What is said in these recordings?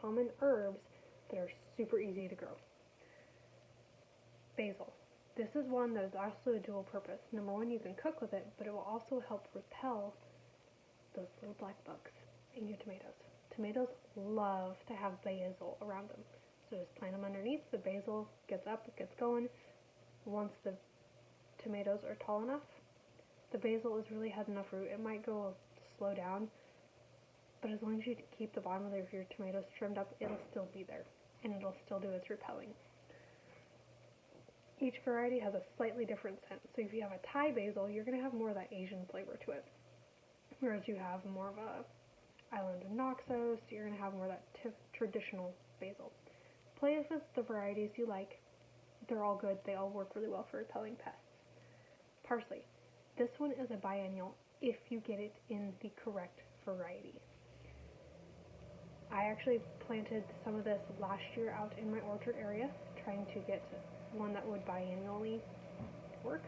common herbs that are super easy to grow. Basil. This is one that is also a dual purpose. Number one, you can cook with it, but it will also help repel those little black bugs in your tomatoes. Tomatoes love to have basil around them. So just plant them underneath, the basil gets up, it gets going. Once the tomatoes are tall enough, the basil has really had enough root. It might go slow down, but as long as you keep the bottom of your tomatoes trimmed up, it'll still be there, and it'll still do its repelling. Each variety has a slightly different scent. So if you have a Thai basil, you're going to have more of that Asian flavor to it. Whereas you have more of a island of Naxos, you're going to have more of that traditional basil. Play with the varieties you like. They're all good. They all work really well for repelling pests. Parsley. This one is a biennial if you get it in the correct variety. I actually planted some of this last year out in my orchard area, trying to get one that would biennially work.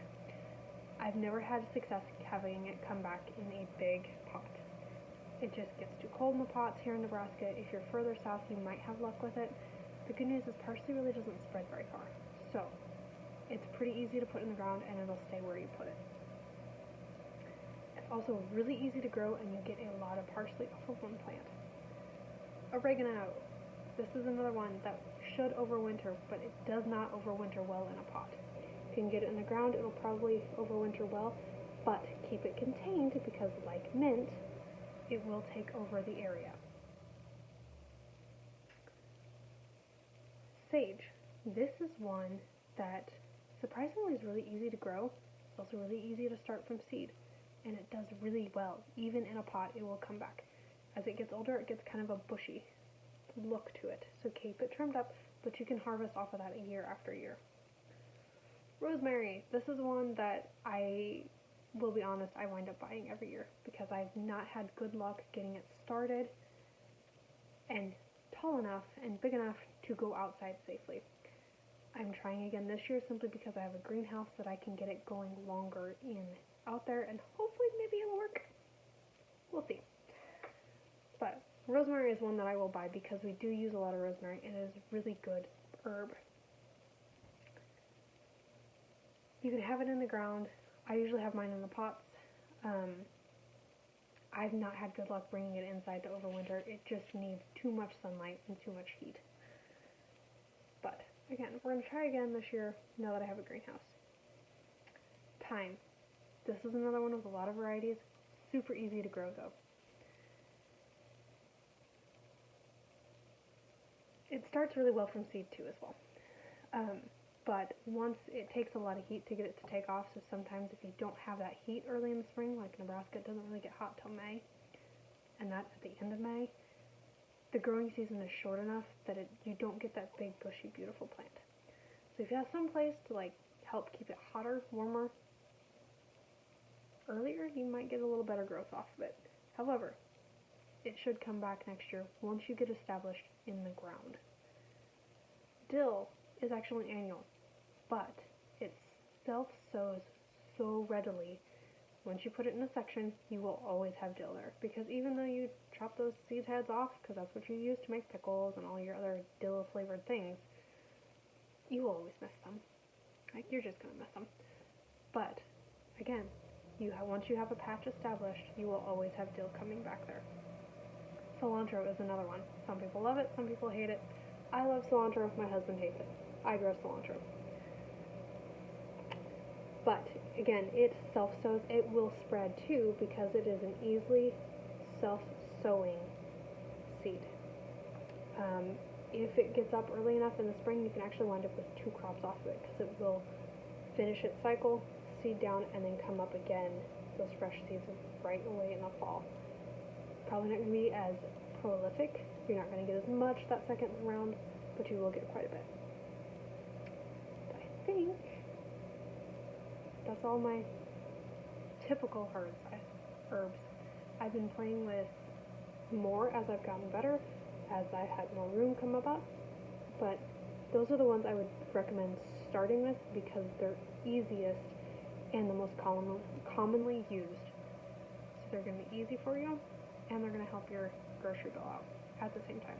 I've never had success having it come back in a big pot. It just gets too cold in the pots here in Nebraska. If you're further south, you might have luck with it. The good news is parsley really doesn't spread very far. So it's pretty easy to put in the ground and it'll stay where you put it. It's also really easy to grow and you get a lot of parsley off of one plant. Oregano. This is another one that should overwinter, but it does not overwinter well in a pot. If you can get it in the ground, it'll probably overwinter well, but keep it contained because, like mint, it will take over the area. Sage. This is one that surprisingly is really easy to grow. It's also really easy to start from seed, and it does really well. Even in a pot, it will come back. As it gets older, it gets kind of a bushy look to it, so keep it trimmed up, but you can harvest off of that year after year. Rosemary. This is one that I will be honest, I wind up buying every year because I've not had good luck getting it started and tall enough and big enough to go outside safely. I'm trying again this year simply because I have a greenhouse that I can get it going longer out there, and hopefully maybe it'll work. We'll see. But rosemary is one that I will buy because we do use a lot of rosemary. It is a really good herb. You can have it in the ground. I usually have mine in the pots. I've not had good luck bringing it inside to overwinter. It just needs too much sunlight and too much heat. But again, we're going to try again this year now that I have a greenhouse. Thyme. This is another one with a lot of varieties. Super easy to grow though. It starts really well from seed too as well. But once it takes a lot of heat to get it to take off, so sometimes if you don't have that heat early in the spring, like Nebraska, it doesn't really get hot till May, and that's at the end of May, the growing season is short enough that you don't get that big, bushy, beautiful plant. So if you have some place to help keep it hotter, warmer, earlier, you might get a little better growth off of it. However, it should come back next year once you get established in the ground. Dill is actually annual, but it self-sows so readily. Once you put it in a section, you will always have dill there, because even though you chop those seed heads off, because that's what you use to make pickles and all your other dill-flavored things, you will always miss them. You're just going to miss them. But, again, once you have a patch established, you will always have dill coming back there. Cilantro is another one. Some people love it, some people hate it. I love cilantro, my husband hates it. I grow cilantro. But, again, it self-sows. It will spread too because it is an easily self-sowing seed. If it gets up early enough in the spring, you can actually wind up with 2 crops off of it because it will finish its cycle, seed down, and then come up again, those fresh seeds right away in the fall. Probably not going to be as prolific. You're not going to get as much that second round, but you will get quite a bit. I think that's all my typical herbs. I've been playing with more as I've gotten better, as I had more room come about, but those are the ones I would recommend starting with because they're easiest and the most commonly used. So they're going to be easy for you, and they're going to help your grocery bill out at the same time.